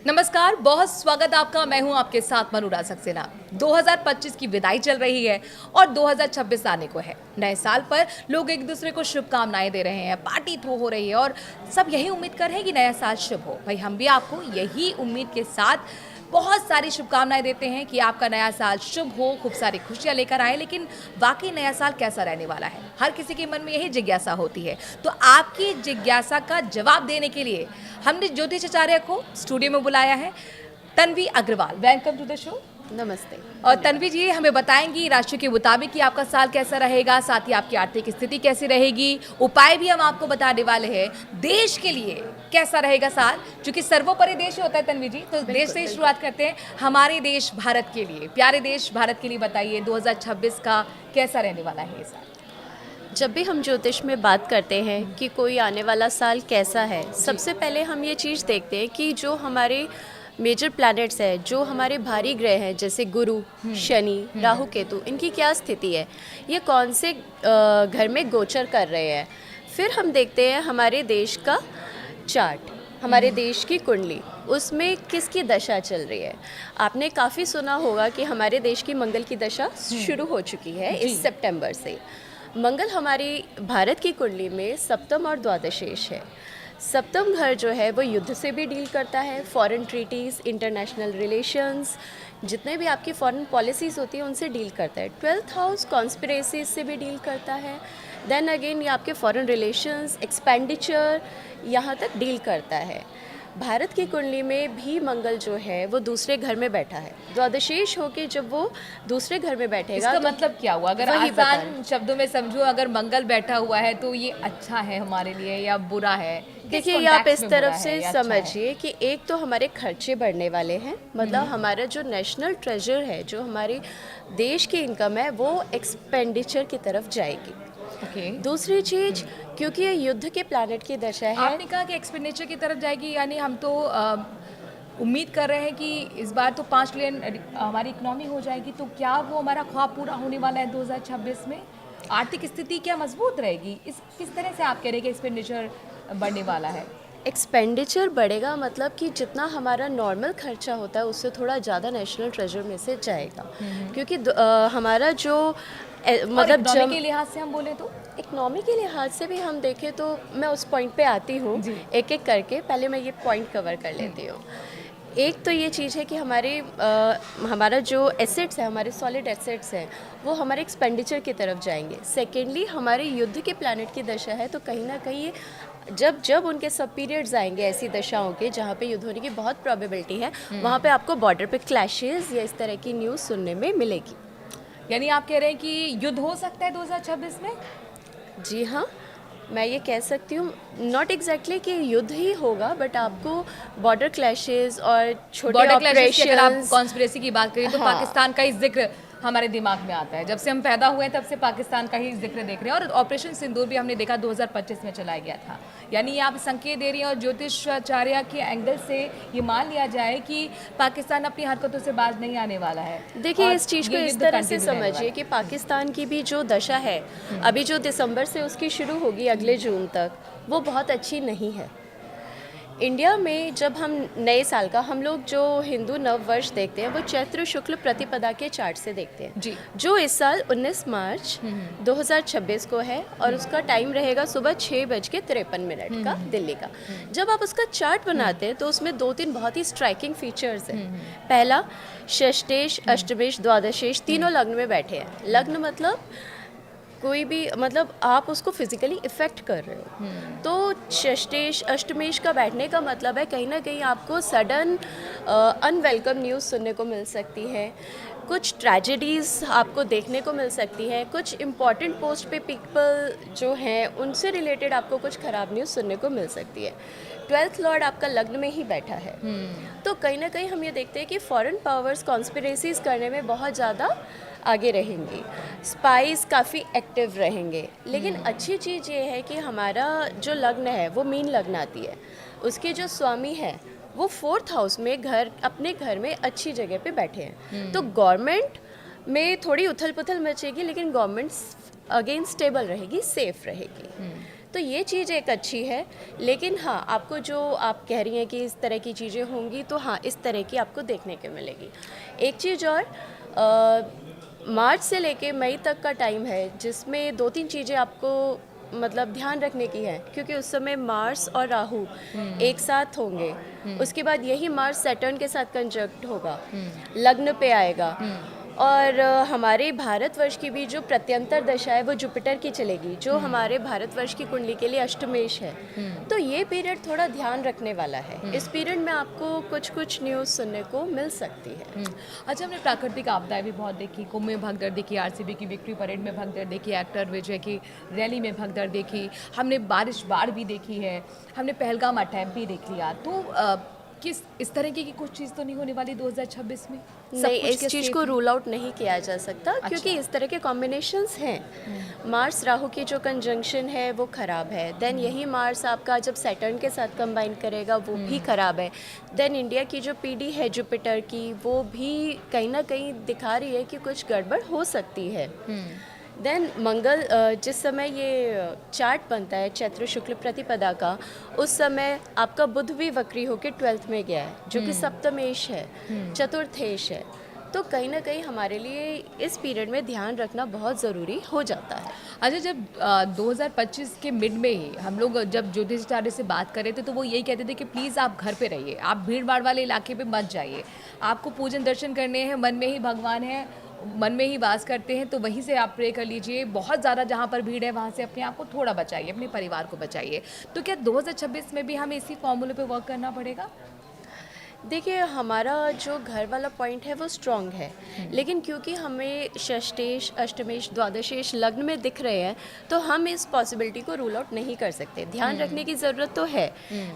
नमस्कार, बहुत स्वागत आपका। मैं हूं आपके साथ मनुरा सक्सेना। 2025 की विदाई चल रही है और 2026 आने को है। नए साल पर लोग एक दूसरे को शुभकामनाएं दे रहे हैं, पार्टी थ्रो हो रही है और सब यही उम्मीद कर रहे हैं कि नया साल शुभ हो। भाई हम भी आपको यही उम्मीद के साथ बहुत सारी शुभकामनाएं देते हैं कि आपका नया साल शुभ हो, खूब सारी खुशियां लेकर आए। लेकिन वाकई नया साल कैसा रहने वाला है, हर किसी के मन में यही जिज्ञासा होती है। तो आपकी जिज्ञासा का जवाब देने के लिए हमने ज्योतिष आचार्य को स्टूडियो में बुलाया है, Tanvi Agarwal. Welcome to the show. नमस्ते। और तन्वी जी हमें बताएंगी राशि के मुताबिक कि आपका साल कैसा रहेगा, साथ ही आपकी आर्थिक स्थिति कैसी रहेगी, उपाय भी हम आपको बताने वाले हैं। देश के लिए कैसा रहेगा साल, क्योंकि सर्वोपरि देश होता है तन्वी जी, तो देश से ही शुरुआत करते हैं। हमारे देश भारत के लिए, प्यारे देश भारत के लिए बताइए 2026 का कैसा रहने वाला है ये साल। जब भी हम ज्योतिष में बात करते हैं कि कोई आने वाला साल कैसा है, सबसे पहले हम ये चीज़ देखते हैं कि जो हमारे मेजर प्लैनेट्स हैं, जो हमारे भारी ग्रह हैं, जैसे गुरु, शनि, राहु, केतु, इनकी क्या स्थिति है, ये कौन से घर में गोचर कर रहे हैं। फिर हम देखते हैं हमारे देश का चार्ट, हमारे देश की कुंडली, उसमें किसकी दशा चल रही है। आपने काफ़ी सुना होगा कि हमारे देश की मंगल की दशा शुरू हो चुकी है इस सितंबर से। मंगल हमारी भारत की कुंडली में सप्तम और द्वादशेष है। सप्तम घर जो है वो युद्ध से भी डील करता है, फॉरेन ट्रीटीज़, इंटरनेशनल रिलेशंस, जितने भी आपकी फॉरेन पॉलिसीज़ होती हैं उनसे डील करता है। 12th हाउस कॉन्स्पिरेसीज से भी डील करता है। देन अगेन ये आपके फॉरेन रिलेशंस, एक्सपेंडिचर, यहाँ तक डील करता है। भारत की कुंडली में भी मंगल जो है वो दूसरे घर में बैठा है। द्वादशेष होके जब वो दूसरे घर में बैठेगा, इसका तो मतलब क्या हुआ, अगर आसान शब्दों में समझो, अगर मंगल बैठा हुआ है तो ये अच्छा है हमारे लिए या बुरा है? देखिए, ये आप इस तरफ से समझिए कि एक तो हमारे खर्चे बढ़ने वाले हैं, मतलब हमारा जो नेशनल ट्रेजर है, जो हमारे देश की इनकम है, वो एक्सपेंडिचर की तरफ जाएगी। दूसरी चीज, क्योंकि ये युद्ध के प्लैनेट की दशा है। आपने कहा कि एक्सपेंडिचर की तरफ जाएगी, यानी हम तो उम्मीद कर रहे हैं कि इस बार तो 5 ट्रिलियन हमारी इकोनॉमी हो जाएगी, तो क्या वो हमारा ख्वाब पूरा होने वाला है 2026 में? आर्थिक स्थिति क्या मजबूत रहेगी? इस किस तरह से आप कह रहे हैं कि एक्सपेंडिचर बढ़ने वाला है? एक्सपेंडिचर बढ़ेगा मतलब कि जितना हमारा नॉर्मल खर्चा होता है उससे थोड़ा ज़्यादा नेशनल ट्रेजर में से जाएगा। क्योंकि हमारा जो मतलब जब के लिहाज से हम बोले तो इकनॉमी के लिहाज से भी हम देखें तो मैं उस पॉइंट पे आती हूँ एक एक करके। पहले मैं ये पॉइंट कवर कर लेती हूँ। एक तो ये चीज़ है कि हमारा जो एसेट्स है, हमारे सॉलिड एसेट्स हैं, वो हमारे एक्सपेंडिचर की तरफ जाएंगे। सेकेंडली, हमारे युद्ध के प्लैनेट की दशा है, तो कहीं ना कहीं जब उनके सब पीरियड्स आएंगे ऐसी दशाओं के जहाँ पे युद्ध होने की बहुत प्रोबेबिलिटी है, वहाँ पे आपको बॉर्डर पे क्लैशेस या इस तरह की न्यूज़ सुनने में मिलेगी। यानी आप कह रहे हैं कि युद्ध हो सकता है 2026 में? जी हाँ, मैं ये कह सकती हूँ, नॉट एग्जैक्टली कि युद्ध ही होगा, बट आपको बॉर्डर क्लैशेस और छोटे ऑपरेशंस। अगर आप कॉन्स्पिरेसी की बात करें तो हाँ। पाकिस्तान का ही जिक्र हमारे दिमाग में आता है। जब से हम पैदा हुए हैं तब से पाकिस्तान का ही जिक्र देख रहे हैं, और ऑपरेशन सिंदूर भी हमने देखा 2025 में चलाया गया था। यानी ये आप संकेत दे रही हैं, और ज्योतिषाचार्य के एंगल से ये मान लिया जाए कि पाकिस्तान अपनी हरकतों से बाज नहीं आने वाला है। देखिए, इस चीज़ को इस तरह से समझिए कि पाकिस्तान की भी जो दशा है अभी, जो दिसंबर से उसकी शुरू होगी अगले जून तक, वो बहुत अच्छी नहीं है। इंडिया में जब हम नए साल का, हम लोग जो हिंदू नव वर्ष देखते हैं वो चैत्र शुक्ल प्रतिपदा के चार्ट से देखते हैं जी, जो इस साल 19 मार्च 2026 को है, और उसका टाइम रहेगा सुबह 6:53 का दिल्ली का। जब आप उसका चार्ट बनाते हैं तो उसमें 2-3 बहुत ही स्ट्राइकिंग फीचर्स हैं। पहला, षष्ठेश, अष्टमेश, द्वादशेश तीनों लग्न में बैठे हैं। लग्न मतलब कोई भी, मतलब आप उसको फिजिकली इफेक्ट कर रहे हो। तो षष्ठेश, अष्टमेश का बैठने का मतलब है कहीं ना कहीं आपको सडन अनवेलकम न्यूज़ सुनने को मिल सकती है, कुछ ट्रेजेडीज़ आपको देखने को मिल सकती है, कुछ इम्पॉर्टेंट पोस्ट पे पीपल जो हैं उनसे रिलेटेड आपको कुछ ख़राब न्यूज़ सुनने को मिल सकती है। 12th लॉर्ड आपका लग्न में ही बैठा है, तो कहीं ना कहीं हम ये देखते हैं कि फॉरेन पावर्स कॉन्स्पिरेसीज करने में बहुत ज़्यादा आगे रहेंगी, स्पाइस काफ़ी एक्टिव रहेंगे। लेकिन अच्छी चीज़ ये है कि हमारा जो लग्न है वो मीन लग्न आती है, उसके जो स्वामी हैं वो 4th हाउस में अपने घर में अच्छी जगह पे बैठे हैं। तो गवर्नमेंट में थोड़ी उथल पुथल मचेगी, लेकिन गवर्नमेंट अगेन स्टेबल रहेगी, सेफ रहेगी। तो ये चीज़ एक अच्छी है। लेकिन हाँ, आपको जो आप कह रही हैं कि इस तरह की चीज़ें होंगी, तो हाँ, इस तरह की आपको देखने को मिलेगी। एक चीज़ और, मार्च से लेके मई तक का टाइम है जिसमें 2-3 चीज़ें आपको मतलब ध्यान रखने की है, क्योंकि उस समय मार्स और राहु एक साथ होंगे। उसके बाद यही मार्स सैटर्न के साथ कंजक्ट होगा, लग्न पे आएगा। और हमारे भारतवर्ष की भी जो प्रत्यंतर दशा है वो जुपिटर की चलेगी, जो हमारे भारतवर्ष की कुंडली के लिए अष्टमेश है। तो ये पीरियड थोड़ा ध्यान रखने वाला है। इस पीरियड में आपको कुछ कुछ न्यूज़ सुनने को मिल सकती है। अच्छा, हमने प्राकृतिक आपदाएं भी बहुत देखी, कुंभ में भगदड़ देखी, आरसीबी की विक्ट्री परेड में भगदड़ देखी, एक्टर विजय की रैली में भगदड़ देखी, हमने बाढ़ भी देखी है, हमने पहलगाम अटैक भी देख लिया। तो किस इस तरह की कुछ चीज़ तो नहीं होने वाली 2026 में? सब नहीं, कुछ इस क्या चीज़ safe को है? रूल आउट नहीं किया जा सकता, क्योंकि इस तरह के कॉम्बिनेशंस हैं। मार्स राहु की जो कंजंक्शन है वो ख़राब है। देन यही मार्स आपका जब सैटर्न के साथ कंबाइन करेगा वो भी ख़राब है। देन इंडिया की जो पीडी है जुपिटर की, वो भी कहीं ना कहीं दिखा रही है कि कुछ गड़बड़ हो सकती है। देन मंगल, जिस समय ये चार्ट बनता है चैत्र शुक्ल प्रतिपदा का, उस समय आपका बुध भी वक्री होकर 12th में गया है, जो कि सप्तमेश है, चतुर्थेश है। तो कहीं ना कहीं हमारे लिए इस पीरियड में ध्यान रखना बहुत ज़रूरी हो जाता है। अच्छा, जब 2025 के मिड में ही हम लोग जब ज्योतिषाचार्य से बात कर रहे थे तो वो यही कहते थे कि प्लीज़ आप घर पे रहिए, आप भीड़ भाड़ वाले इलाके पे मत जाइए, आपको पूजन दर्शन करने हैं, मन में ही भगवान है, मन में ही वास करते हैं, तो वहीं से आप प्रे कर लीजिए। बहुत ज़्यादा जहाँ पर भीड़ है वहाँ से अपने आप को थोड़ा बचाइए, अपने परिवार को बचाइए। तो क्या 2026 में भी हमें इसी फॉर्मूले पे वर्क करना पड़ेगा? देखिए, हमारा जो घर वाला पॉइंट है वो स्ट्रॉन्ग है, लेकिन क्योंकि हमें षष्टेश, अष्टमेश, द्वादशेश लग्न में दिख रहे हैं, तो हम इस पॉसिबिलिटी को रूल आउट नहीं कर सकते। ध्यान रखने की ज़रूरत तो है,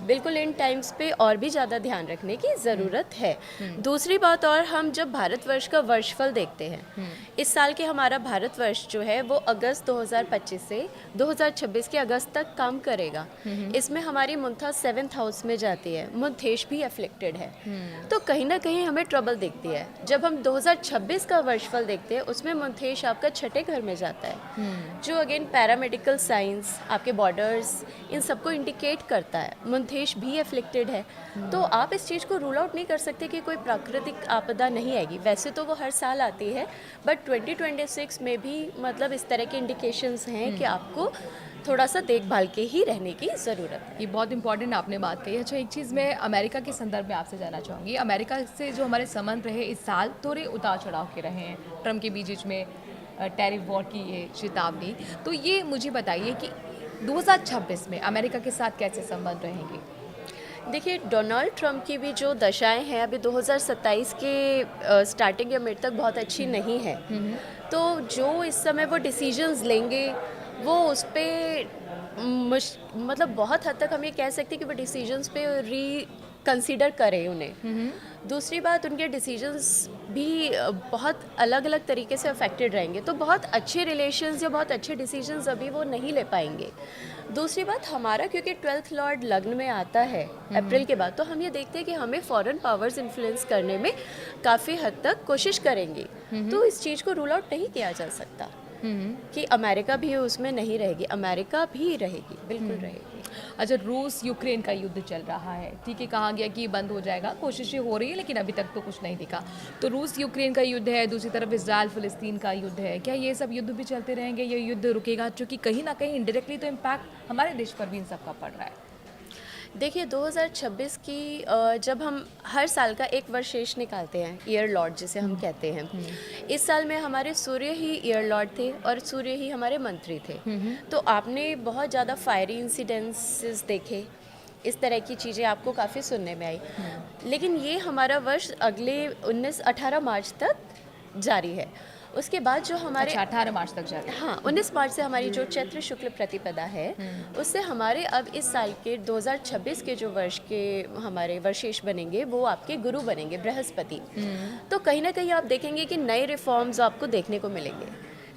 बिल्कुल इन टाइम्स पे और भी ज़्यादा ध्यान रखने की ज़रूरत है। दूसरी बात, और हम जब भारतवर्ष का वर्षफल देखते हैं, इस साल के हमारा भारतवर्ष जो है वो अगस्त 2025 से 2026 के अगस्त तक काम करेगा। इसमें हमारी मुंथा 7th हाउस में जाती है, मुंथेश भी अफ्लिक्टेड है। तो कहीं ना कहीं हमें ट्रबल दिखती है। जब हम 2026 का वर्षफल देखते हैं, उसमें मुंथेश आपका 6ठे घर में जाता है, जो अगेन पैरामेडिकल साइंस, आपके बॉर्डर्स, इन सबको इंडिकेट करता है। मुंथेश भी अफ्लिक्टेड है। तो आप इस चीज़ को रूल आउट नहीं कर सकते कि कोई प्राकृतिक आपदा नहीं आएगी। वैसे तो वो हर साल आती है, बट 2026 में भी मतलब इस तरह के इंडिकेशंस हैं कि आपको थोड़ा सा देखभाल के ही रहने की ज़रूरत है। ये बहुत इंपॉर्टेंट आपने बात कही। अच्छा, एक चीज़ मैं अमेरिका के संदर्भ में आपसे जानना चाहूँगी। अमेरिका से जो हमारे संबंध रहे इस साल थोड़े उतार चढ़ाव के रहे हैं, ट्रम्प के बीच में टैरिफ वॉर की ये चेतावनी। तो ये मुझे बताइए कि 2026 में अमेरिका के साथ कैसे संबंध रहेंगे? देखिए, डोनाल्ड ट्रंप की भी जो दशाएं हैं अभी 2027 के स्टार्टिंग या मिड तक बहुत अच्छी नहीं है। तो जो इस समय वो डिसीजंस लेंगे, वो उस पर मतलब बहुत हद तक हम ये कह सकते हैं कि वो डिसीजंस पे कंसीडर करें उन्हें। दूसरी बात, उनके डिसीजंस भी बहुत अलग अलग तरीके से अफेक्टेड रहेंगे, तो बहुत अच्छे रिलेशंस या बहुत अच्छे डिसीजंस अभी वो नहीं ले पाएंगे। दूसरी बात, हमारा क्योंकि 12th लॉर्ड लग्न में आता है अप्रैल के बाद, तो हम ये देखते हैं कि हमें फॉरेन पावर्स इन्फ्लुएंस करने में काफ़ी हद तक कोशिश करेंगी। तो इस चीज़ को रूल आउट नहीं किया जा सकता कि अमेरिका भी उसमें नहीं रहेगी। अमेरिका भी रहेगी, बिल्कुल रहेगी। अच्छा, रूस यूक्रेन का युद्ध चल रहा है, ठीक है, कहा गया कि बंद हो जाएगा, कोशिशें हो रही है, लेकिन अभी तक तो कुछ नहीं दिखा। तो रूस यूक्रेन का युद्ध है, दूसरी तरफ इजराइल फिलिस्तीन का युद्ध है। क्या ये सब युद्ध भी चलते रहेंगे? ये युद्ध रुकेगा? क्योंकि कहीं ना कहीं इनडायरेक्टली तो इम्पैक्ट हमारे देश पर भी इन सब का पड़ रहा है। देखिए, 2026 की जब हम हर साल का एक वर्ष शेष निकालते हैं, ईयर लॉर्ड जिसे हम कहते हैं, इस साल में हमारे सूर्य ही ईयर लॉर्ड थे और सूर्य ही हमारे मंत्री थे। तो आपने बहुत ज़्यादा फायरी इंसिडेंसेस देखे, इस तरह की चीज़ें आपको काफ़ी सुनने में आई। लेकिन ये हमारा वर्ष अगले 18 मार्च तक जारी है। उसके बाद जो हमारे 18 मार्च तक जारी है। हाँ, 19 मार्च से हमारी जो चैत्र शुक्ल प्रतिपदा है, उससे हमारे अब इस साल के 2026 के जो वर्ष के हमारे वर्षेश बनेंगे, वो आपके गुरु बनेंगे, बृहस्पति। तो कहीं ना कहीं आप देखेंगे कि नए रिफॉर्म्स आपको देखने को मिलेंगे,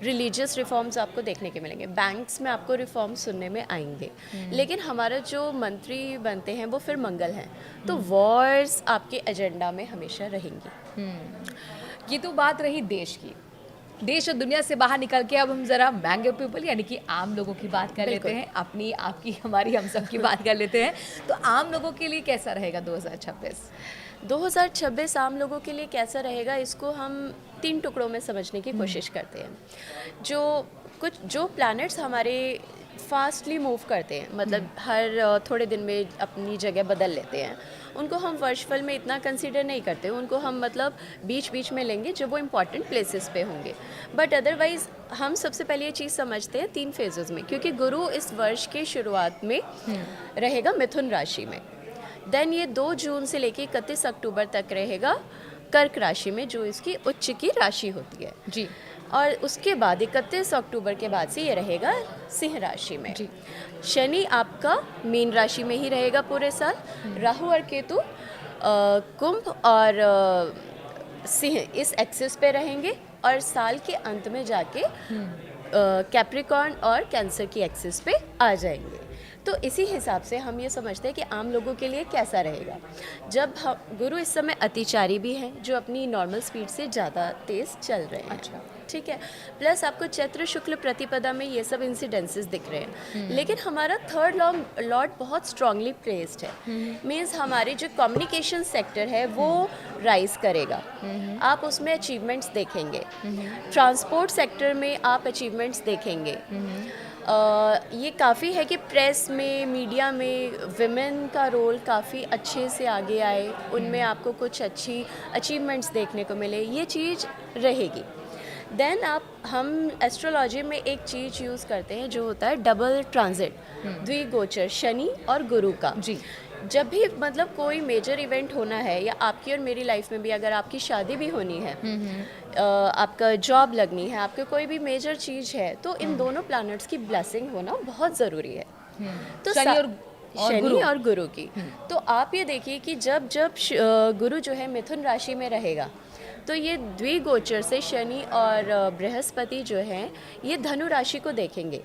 रिलीजियस रिफॉर्म्स आपको देखने के मिलेंगे, बैंक्स में आपको रिफॉर्म्स सुनने में आएंगे। लेकिन हमारा जो मंत्री बनते हैं वो फिर मंगल हैं, तो वॉर्स आपके एजेंडा में हमेशा रहेंगी। ये तो बात रही देश की। देश और दुनिया से बाहर निकल के अब हम जरा मैंगो पीपल यानी कि आम लोगों की बात कर लेते हैं, अपनी आपकी हमारी हम सब की बात कर लेते हैं। तो आम लोगों के लिए कैसा रहेगा 2026? 2026 आम लोगों के लिए कैसा रहेगा, इसको हम 3 टुकड़ों में समझने की कोशिश करते हैं। जो प्लैनेट्स हमारे फास्टली मूव करते हैं, मतलब हर थोड़े दिन में अपनी जगह बदल लेते हैं, उनको हम वर्षफल में इतना कंसीडर नहीं करते। उनको हम मतलब बीच बीच में लेंगे जब वो इम्पॉर्टेंट प्लेसेस पे होंगे। बट अदरवाइज़ हम सबसे पहले ये चीज़ समझते हैं 3 फेजेस में, क्योंकि गुरु इस वर्ष के शुरुआत में रहेगा मिथुन राशि में। देन ये 2 जून से लेके 31 अक्टूबर तक रहेगा कर्क राशि में, जो इसकी उच्च की राशि होती है जी। और उसके बाद 31 अक्टूबर के बाद से ये रहेगा सिंह राशि में। जी। शनि आपका मीन राशि में ही रहेगा पूरे साल। राहु और केतु कुंभ और सिंह इस एक्सिस पे रहेंगे और साल के अंत में जाके कैप्रिकॉर्न और कैंसर की एक्सिस पे आ जाएंगे। तो इसी हिसाब से हम ये समझते हैं कि आम लोगों के लिए कैसा रहेगा। जब हम गुरु इस समय अतिचारी भी हैं, जो अपनी नॉर्मल स्पीड से ज़्यादा तेज़ चल रहे हैं। अच्छा। ठीक है। प्लस आपको चैत्र शुक्ल प्रतिपदा में ये सब इंसिडेंसेस दिख रहे हैं। लेकिन हमारा थर्ड लॉर्ड बहुत स्ट्रांगली प्लेस्ड है। मीन्स हमारे जो कम्युनिकेशन सेक्टर है वो राइज करेगा। आप उसमें अचीवमेंट्स देखेंगे। ट्रांसपोर्ट सेक्टर में आप अचीवमेंट्स देखेंगे। ये काफ़ी है कि प्रेस में, मीडिया में विमेन का रोल काफ़ी अच्छे से आगे आए, उनमें आपको कुछ अच्छी अचीवमेंट्स देखने को मिले, ये चीज़ रहेगी। देन हम एस्ट्रोलॉजी में एक चीज़ यूज़ करते हैं जो होता है डबल ट्रांजिट, द्विगोचर शनि और गुरु का। जी। जब भी मतलब कोई मेजर इवेंट होना है, या आपकी और मेरी लाइफ में भी अगर आपकी शादी भी होनी है, आपका जॉब लगनी है, आपके कोई भी मेजर चीज़ है, तो इन दोनों प्लैनेट्स की ब्लेसिंग होना बहुत ज़रूरी है। तो शनि और गुरु की। तो आप ये देखिए कि जब गुरु जो है मिथुन राशि में रहेगा, तो ये द्विगोचर से शनि और बृहस्पति जो हैं ये धनु राशि को देखेंगे।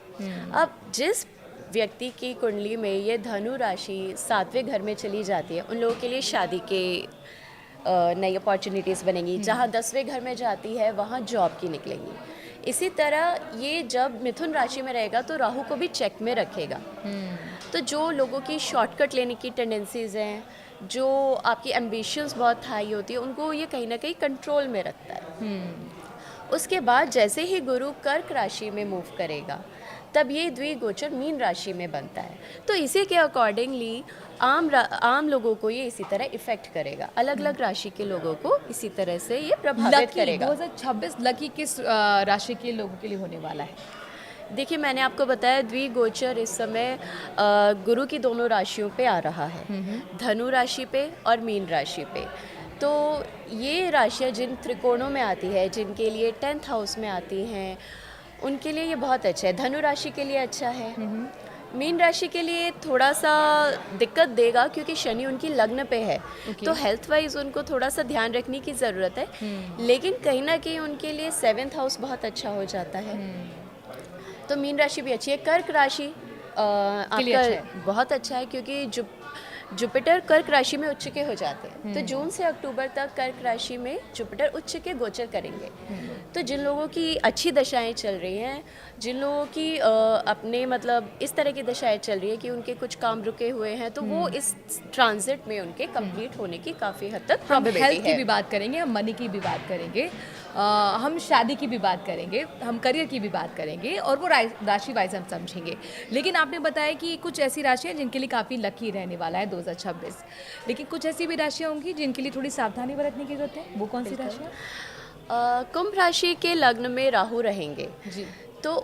अब जिस व्यक्ति की कुंडली में ये धनु राशि 7वें घर में चली जाती है, उन लोगों के लिए शादी के नई अपॉर्चुनिटीज़ बनेंगी। जहाँ 10वें घर में जाती है वहाँ जॉब की निकलेंगी। इसी तरह ये जब मिथुन राशि में रहेगा तो राहु को भी चेक में रखेगा। तो जो लोगों की शॉर्टकट लेने की टेंडेंसीज़ हैं, जो आपकी एम्बिशंस बहुत हाई होती है, उनको ये कहीं ना कहीं कंट्रोल में रखता है। उसके बाद जैसे ही गुरु कर्क राशि में मूव करेगा, तब ये द्विगोचर मीन राशि में बनता है। तो इसी के अकॉर्डिंगली आम लोगों को ये इसी तरह इफेक्ट करेगा। अलग अलग राशि के लोगों को इसी तरह से ये प्रभावित करेगा। 2026 लकी किस राशि के लोगों के लिए होने वाला है? देखिए, मैंने आपको बताया द्विगोचर इस समय गुरु की दोनों राशियों पे आ रहा है, धनु राशि पे और मीन राशि पे। तो ये राशियाँ जिन त्रिकोणों में आती है, जिनके लिए 10th हाउस में आती हैं, उनके लिए ये बहुत अच्छा है। धनु राशि के लिए अच्छा है। मीन राशि के लिए थोड़ा सा दिक्कत देगा क्योंकि शनि उनकी लग्न पे है। तो हेल्थ वाइज उनको थोड़ा सा ध्यान रखने की ज़रूरत है। लेकिन कहीं ना कहीं उनके लिए 7th हाउस बहुत अच्छा हो जाता है। तो मीन राशि भी अच्छी है। कर्क राशि आपका बहुत अच्छा है क्योंकि जुपिटर कर्क राशि में उच्च के हो जाते हैं। तो जून से अक्टूबर तक कर्क राशि में जुपिटर उच्च के गोचर करेंगे। तो जिन लोगों की अच्छी दशाएं चल रही हैं, जिन लोगों की अपने मतलब इस तरह की दशाएं चल रही है कि उनके कुछ काम रुके हुए हैं, तो वो इस ट्रांजिट में उनके कंप्लीट होने की काफ़ी हद तक प्रोबेबिलिटी है। हेल्थ की भी बात करेंगे, हम मनी की भी बात करेंगे, हम शादी की भी बात करेंगे, हम करियर की भी बात करेंगे और वो राशि वाइज हम समझेंगे। लेकिन आपने बताया कि कुछ ऐसी राशियाँ जिनके लिए काफ़ी लकी रहने वाला है 2026, लेकिन कुछ ऐसी भी राशियाँ होंगी जिनके लिए थोड़ी सावधानी बरतने की जरूरत है। वो कौन सी राशियाँ? कुंभ राशि के लग्न में राहु रहेंगे जी। तो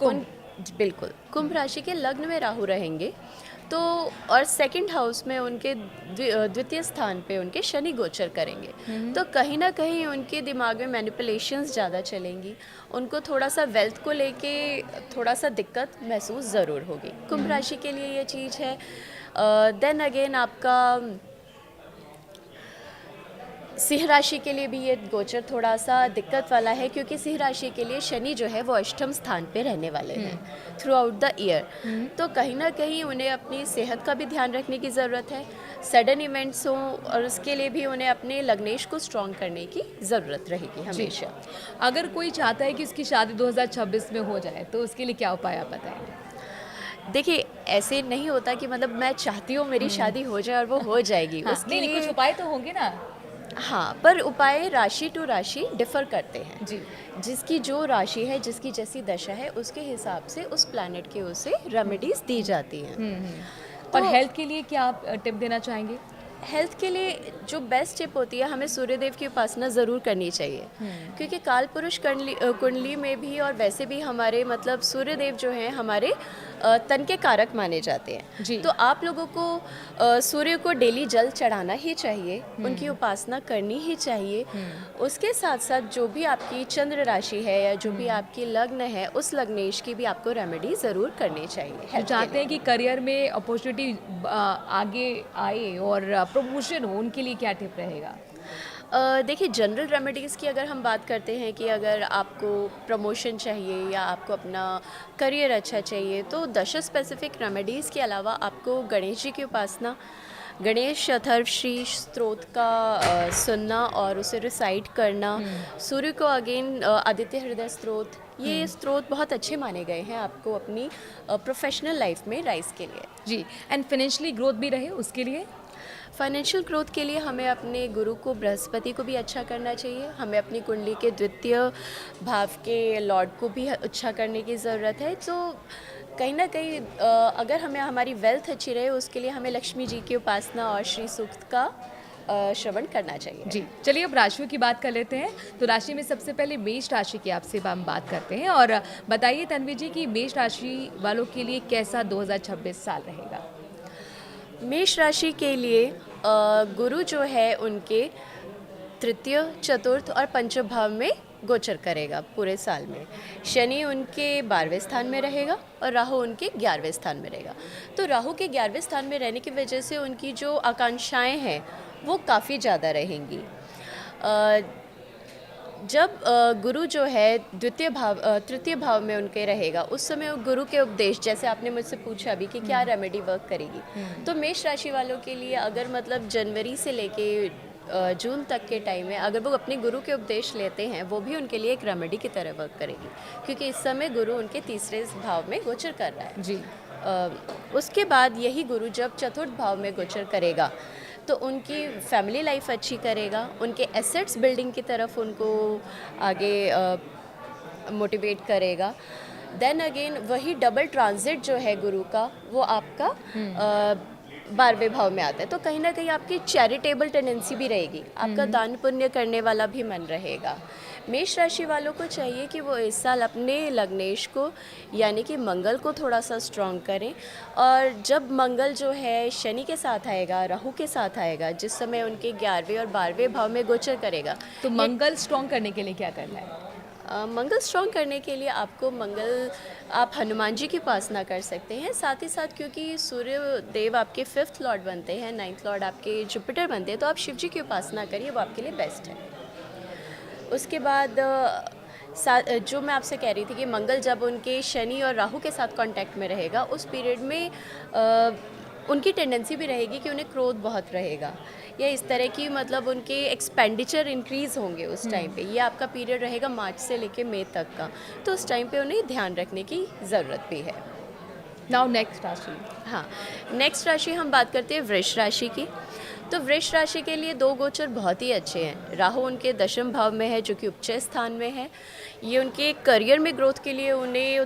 बिल्कुल कुंभ राशि के लग्न में राहु रहेंगे। तो और 2nd हाउस में उनके द्वितीय स्थान पे उनके शनि गोचर करेंगे। तो कहीं ना कहीं उनके दिमाग में मैनिपुलेशंस ज़्यादा चलेंगी। उनको थोड़ा सा वेल्थ को लेके थोड़ा सा दिक्कत महसूस ज़रूर होगी। कुंभ राशि के लिए ये चीज़ है। देन अगेन आपका सिंह राशि के लिए भी ये गोचर थोड़ा सा दिक्कत वाला है, क्योंकि सिंह राशि के लिए शनि जो है वो अष्टम स्थान पे रहने वाले हैं थ्रू आउट द ईयर। तो कहीं ना कहीं उन्हें अपनी सेहत का भी ध्यान रखने की ज़रूरत है। सडन इवेंट्स हों और उसके लिए भी उन्हें अपने लग्नेश को स्ट्रॉन्ग करने की ज़रूरत रहेगी हमेशा। अगर कोई चाहता है कि उसकी शादी 2026 में हो जाए तो उसके लिए क्या उपाय आप बताएंगे? देखिए, ऐसे नहीं होता कि मतलब मैं चाहती हूँ मेरी शादी हो जाए और वो हो जाएगी। हाँ, उसके नहीं, लिए कुछ उपाय तो होंगे ना। हाँ, पर उपाय राशि टू राशि डिफर करते हैं। जी। जिसकी जो राशि है, जिसकी जैसी दशा है, उसके हिसाब से उस प्लैनेट के उसे रेमेडीज दी जाती हैं। और तो हेल्थ के लिए क्या आप टिप देना चाहेंगे? हेल्थ के लिए जो बेस्ट टिप होती है, हमें सूर्यदेव की उपासना ज़रूर करनी चाहिए। क्योंकि काल पुरुष कुंडली में भी और वैसे भी हमारे मतलब सूर्यदेव जो हैं हमारे तन के कारक माने जाते हैं। जी। तो आप लोगों को सूर्य को डेली जल चढ़ाना ही चाहिए, उनकी उपासना करनी ही चाहिए। उसके साथ साथ जो भी आपकी चंद्र राशि है या जो भी आपकी लग्न है, उस लग्नेश की भी आपको रेमेडी ज़रूर करनी चाहिए जो हेल्थ के चाहते लिए। हैं कि करियर में अपॉर्चुनिटी आगे आए और प्रमोशन हो, उनके लिए क्या टिप रहेगा? देखिए, जनरल रेमेडीज़ की अगर हम बात करते हैं कि अगर आपको प्रमोशन चाहिए या आपको अपना करियर अच्छा चाहिए, तो 10 स्पेसिफिक रेमेडीज़ के अलावा आपको गणेश जी की उपासना, गणेश अथर्वशीर्ष स्तोत्र का सुनना और उसे रिसाइट करना, सूर्य को अगेन आदित्य हृदय स्तोत्र, ये स्तोत्र बहुत अच्छे माने गए हैं आपको अपनी प्रोफेशनल लाइफ में राइज के लिए। जी। एंड फाइनेंशियली ग्रोथ भी रहे उसके लिए? फाइनेंशियल ग्रोथ के लिए हमें अपने गुरु को, बृहस्पति को भी अच्छा करना चाहिए। हमें अपनी कुंडली के द्वितीय भाव के लॉर्ड को भी अच्छा करने की ज़रूरत है। तो कहीं ना कहीं अगर हमें हमारी वेल्थ अच्छी रहे, उसके लिए हमें लक्ष्मी जी की उपासना और श्री सूक्त का श्रवण करना चाहिए। जी। चलिए अब राशियों की बात कर लेते हैं। तो राशि में सबसे पहले मेष राशि की आपसे हम बात करते हैं और बताइए तन्वी जी कि मेष राशि वालों के लिए कैसा 2026 साल रहेगा? मेष राशि के लिए गुरु जो है उनके तृतीय, चतुर्थ और पंचम भाव में गोचर करेगा पूरे साल में। शनि उनके 12वें स्थान में रहेगा और राहु उनके 11वें स्थान में रहेगा। तो राहु के 11वें स्थान में रहने की वजह से उनकी जो आकांक्षाएं हैं वो काफ़ी ज़्यादा रहेंगी। जब गुरु जो है तृतीय भाव में उनके रहेगा, उस समय वो गुरु के उपदेश, जैसे आपने मुझसे पूछा अभी कि क्या रेमेडी वर्क करेगी, तो मेष राशि वालों के लिए अगर मतलब जनवरी से लेके जून तक के टाइम में अगर वो अपने गुरु के उपदेश लेते हैं, वो भी उनके लिए एक रेमेडी की तरह वर्क करेगी, क्योंकि इस समय गुरु उनके तीसरे भाव में गोचर कर रहा है। जी। उसके बाद यही गुरु जब चतुर्थ भाव में गोचर करेगा, तो उनकी फैमिली लाइफ अच्छी करेगा, उनके एसेट्स बिल्डिंग की तरफ उनको आगे मोटिवेट करेगा। देन अगेन वही डबल ट्रांजिट जो है गुरु का, वो आपका 12वें भाव में आता है। तो कहीं ना कहीं आपकी चैरिटेबल टेंडेंसी भी रहेगी, आपका दान पुण्य करने वाला भी मन रहेगा। मेष राशि वालों को चाहिए कि वो इस साल अपने लग्नेश को यानी कि मंगल को थोड़ा सा स्ट्रॉन्ग करें। और जब मंगल जो है शनि के साथ आएगा, राहु के साथ आएगा, जिस समय उनके 11वें और 12वें भाव में गोचर करेगा, तो मंगल स्ट्रॉन्ग करने के लिए क्या करना है? मंगल स्ट्रॉन्ग करने के लिए आपको आप हनुमान जी की उपासना कर सकते हैं। साथ ही साथ क्योंकि सूर्य देव आपके 5th लॉर्ड बनते हैं, 9th लॉर्ड आपके जुपिटर बनते हैं, तो आप शिव जी की उपासना करिए, वो आपके लिए बेस्ट है। उसके बाद जो मैं आपसे कह रही थी कि मंगल जब उनके शनि और राहु के साथ कांटेक्ट में रहेगा, उस पीरियड में उनकी टेंडेंसी भी रहेगी कि उन्हें क्रोध बहुत रहेगा, या इस तरह की मतलब उनके एक्सपेंडिचर इंक्रीज़ होंगे उस टाइम पे। ये आपका पीरियड रहेगा मार्च से लेके मई तक का, तो उस टाइम पे उन्हें ध्यान रखने की ज़रूरत भी है। नाउ नेक्स्ट राशि। हाँ, नेक्स्ट राशि हम बात करते हैं वृष राशि की। तो वृष राशि के लिए 2 गोचर बहुत ही अच्छे हैं। राहु उनके 10वें भाव में है, जो कि उच्च स्थान में है। ये उनके करियर में ग्रोथ के लिए उन्हें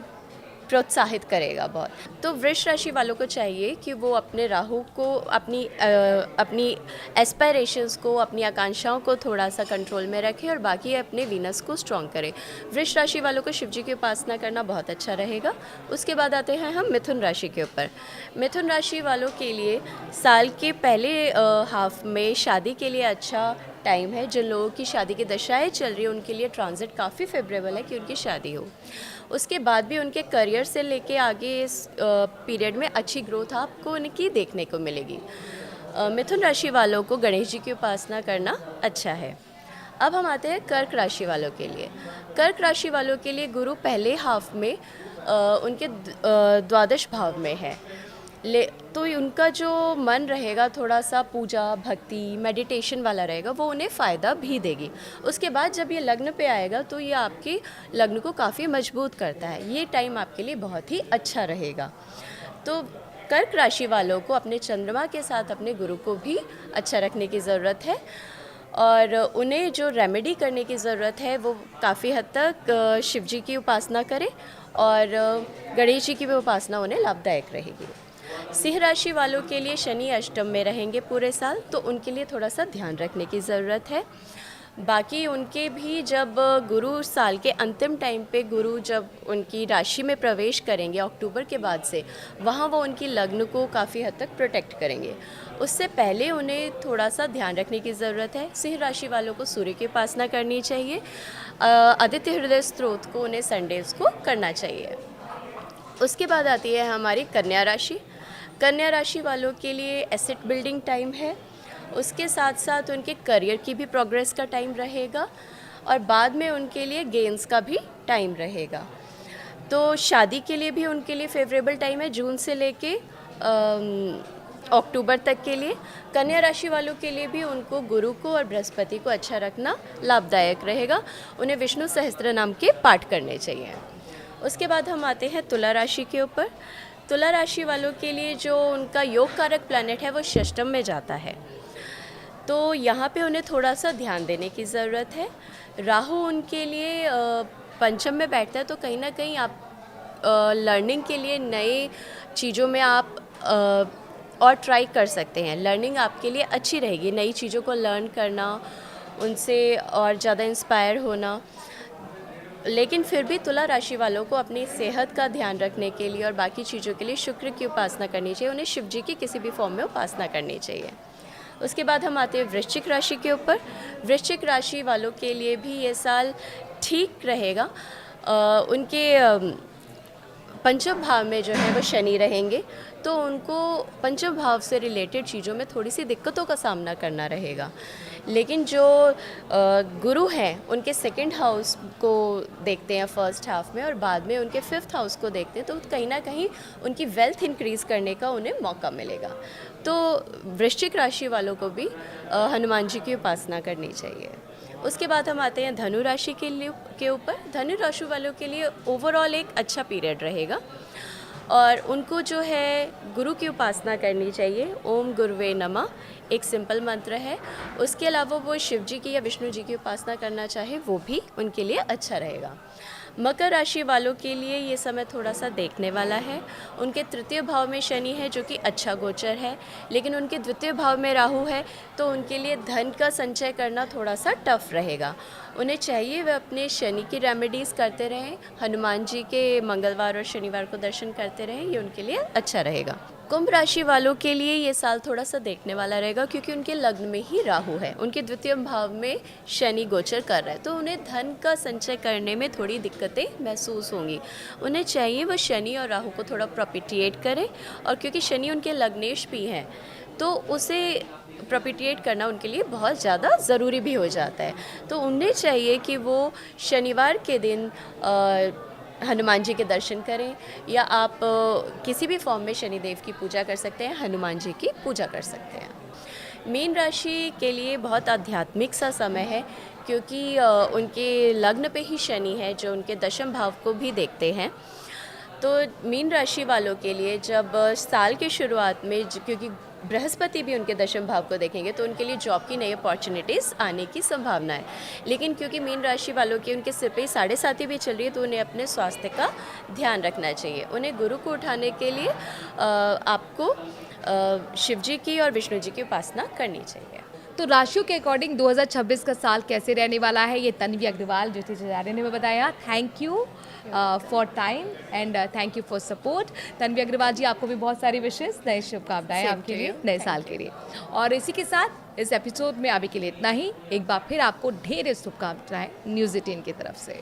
प्रोत्साहित करेगा बहुत। तो वृष राशि वालों को चाहिए कि वो अपने राहु को, अपनी एस्पायरेशंस को, अपनी आकांक्षाओं को थोड़ा सा कंट्रोल में रखें और बाकी अपने वीनस को स्ट्रॉन्ग करें। वृष राशि वालों को शिव जी की उपासना करना बहुत अच्छा रहेगा। उसके बाद आते हैं हम मिथुन राशि के ऊपर। मिथुन राशि वालों के लिए साल के पहले हाफ में शादी के लिए अच्छा टाइम है। जिन लोगों की शादी की दशाएं चल रही है, उनके लिए ट्रांजिट काफ़ी फेवरेबल है कि उनकी शादी हो। उसके बाद भी उनके करियर से लेके आगे इस पीरियड में अच्छी ग्रोथ आपको उनकी देखने को मिलेगी। मिथुन राशि वालों को गणेश जी की उपासना करना अच्छा है। अब हम आते हैं कर्क राशि वालों के लिए। कर्क राशि वालों के लिए गुरु पहले हाफ में उनके द्वादश भाव में है, तो उनका जो मन रहेगा थोड़ा सा पूजा भक्ति मेडिटेशन वाला रहेगा, वो उन्हें फ़ायदा भी देगी। उसके बाद जब ये लग्न पे आएगा तो ये आपके लग्न को काफ़ी मजबूत करता है। ये टाइम आपके लिए बहुत ही अच्छा रहेगा। तो कर्क राशि वालों को अपने चंद्रमा के साथ अपने गुरु को भी अच्छा रखने की ज़रूरत है, और उन्हें जो रेमेडी करने की ज़रूरत है वो काफ़ी हद तक शिव जी की उपासना करें, और गणेश जी की भी उपासना उन्हें लाभदायक रहेगी। सिंह राशि वालों के लिए शनि अष्टम में रहेंगे पूरे साल, तो उनके लिए थोड़ा सा ध्यान रखने की ज़रूरत है। बाकी उनके भी जब गुरु साल के अंतिम टाइम पे गुरु जब उनकी राशि में प्रवेश करेंगे अक्टूबर के बाद से, वहाँ वो उनकी लग्न को काफ़ी हद तक प्रोटेक्ट करेंगे। उससे पहले उन्हें थोड़ा सा ध्यान रखने की ज़रूरत है। सिंह राशि वालों को सूर्य की उपासना करनी चाहिए। आदित्य हृदय स्तोत्र को उन्हें संडेज़ को करना चाहिए। उसके बाद आती है हमारी कन्या राशि। कन्या राशि वालों के लिए एसेट बिल्डिंग टाइम है, उसके साथ साथ उनके करियर की भी प्रोग्रेस का टाइम रहेगा, और बाद में उनके लिए गेम्स का भी टाइम रहेगा। तो शादी के लिए भी उनके लिए फेवरेबल टाइम है, जून से लेके अक्टूबर तक के लिए। कन्या राशि वालों के लिए भी उनको गुरु को और बृहस्पति को अच्छा रखना लाभदायक रहेगा। उन्हें विष्णु सहस्त्र नाम के पाठ करने चाहिए। उसके बाद हम आते हैं तुला राशि के ऊपर। तुला राशि वालों के लिए जो उनका योग कारक प्लैनेट है वो षष्टम में जाता है, तो यहाँ पे उन्हें थोड़ा सा ध्यान देने की ज़रूरत है। राहु उनके लिए पंचम में बैठता है, तो कहीं ना कहीं आप लर्निंग के लिए नए चीज़ों में आप और ट्राई कर सकते हैं। लर्निंग आपके लिए अच्छी रहेगी, नई चीज़ों को लर्न करना, उनसे और ज़्यादा इंस्पायर होना। लेकिन फिर भी तुला राशि वालों को अपनी सेहत का ध्यान रखने के लिए और बाकी चीज़ों के लिए शुक्र की उपासना करनी चाहिए। उन्हें शिव जी की किसी भी फॉर्म में उपासना करनी चाहिए। उसके बाद हम आते हैं वृश्चिक राशि के ऊपर। वृश्चिक राशि वालों के लिए भी ये साल ठीक रहेगा। उनके पंचम भाव में जो है वो शनि रहेंगे, तो उनको पंचम भाव से रिलेटेड चीज़ों में थोड़ी सी दिक्कतों का सामना करना रहेगा। लेकिन जो गुरु हैं उनके सेकंड हाउस को देखते हैं फर्स्ट हाफ में, और बाद में उनके फिफ्थ हाउस को देखते हैं, तो कहीं ना कहीं उनकी वेल्थ इंक्रीज़ करने का उन्हें मौका मिलेगा। तो वृश्चिक राशि वालों को भी हनुमान जी की उपासना करनी चाहिए। उसके बाद हम आते हैं धनु राशि के ऊपर। धनु राशि वालों के लिए ओवरऑल एक अच्छा पीरियड रहेगा, और उनको जो है गुरु की उपासना करनी चाहिए। ओम गुरुवे नमः एक सिंपल मंत्र है। उसके अलावा वो शिव जी की या विष्णु जी की उपासना करना चाहे वो भी उनके लिए अच्छा रहेगा। मकर राशि वालों के लिए ये समय थोड़ा सा देखने वाला है। उनके तृतीय भाव में शनि है जो कि अच्छा गोचर है, लेकिन उनके द्वितीय भाव में राहु है, तो उनके लिए धन का संचय करना थोड़ा सा टफ रहेगा। उन्हें चाहिए वे अपने शनि की रेमेडीज़ करते रहें, हनुमान जी के मंगलवार और शनिवार को दर्शन करते रहें, ये उनके लिए अच्छा रहेगा। कुंभ राशि वालों के लिए ये साल थोड़ा सा देखने वाला रहेगा, क्योंकि उनके लग्न में ही राहु है, उनके द्वितीय भाव में शनि गोचर कर रहा है, तो उन्हें धन का संचय करने में थोड़ी दिक्कतें महसूस होंगी। उन्हें चाहिए वह शनि और राहु को थोड़ा प्रोपिटिएट करें, और क्योंकि शनि उनके लग्नेश भी हैं, तो उसे प्रोपिटिएट करना उनके लिए बहुत ज़्यादा ज़रूरी भी हो जाता है। तो उन्हें चाहिए कि वो शनिवार के दिन हनुमान जी के दर्शन करें, या आप किसी भी फॉर्म में शनिदेव की पूजा कर सकते हैं, हनुमान जी की पूजा कर सकते हैं। मीन राशि के लिए बहुत आध्यात्मिक सा समय है, क्योंकि उनके लग्न पे ही शनि है जो उनके दशम भाव को भी देखते हैं। तो मीन राशि वालों के लिए जब साल की शुरुआत में क्योंकि बृहस्पति भी उनके दशम भाव को देखेंगे, तो उनके लिए जॉब की नई अपॉर्चुनिटीज़ आने की संभावना है। लेकिन क्योंकि मीन राशि वालों की उनके सिर पे 7.5 भी चल रही है, तो उन्हें अपने स्वास्थ्य का ध्यान रखना चाहिए। उन्हें गुरु को उठाने के लिए आपको शिव जी की और विष्णु जी की उपासना करनी चाहिए। तो राशियों के अकॉर्डिंग 2026 का साल कैसे रहने वाला है, ये तन्वी अग्रवाल ज्योतिषाचार्य ने बताया। Thank you for time and thank you for support. Tanvi Agarwal ji, आपको भी बहुत सारी विशेष नई शुभकामनाएं आपके लिए नए साल के लिए। और इसी के साथ इस एपिसोड में अभी के लिए इतना ही। एक बार फिर आपको ढेर शुभकामनाएं न्यूज़ 18 की तरफ से।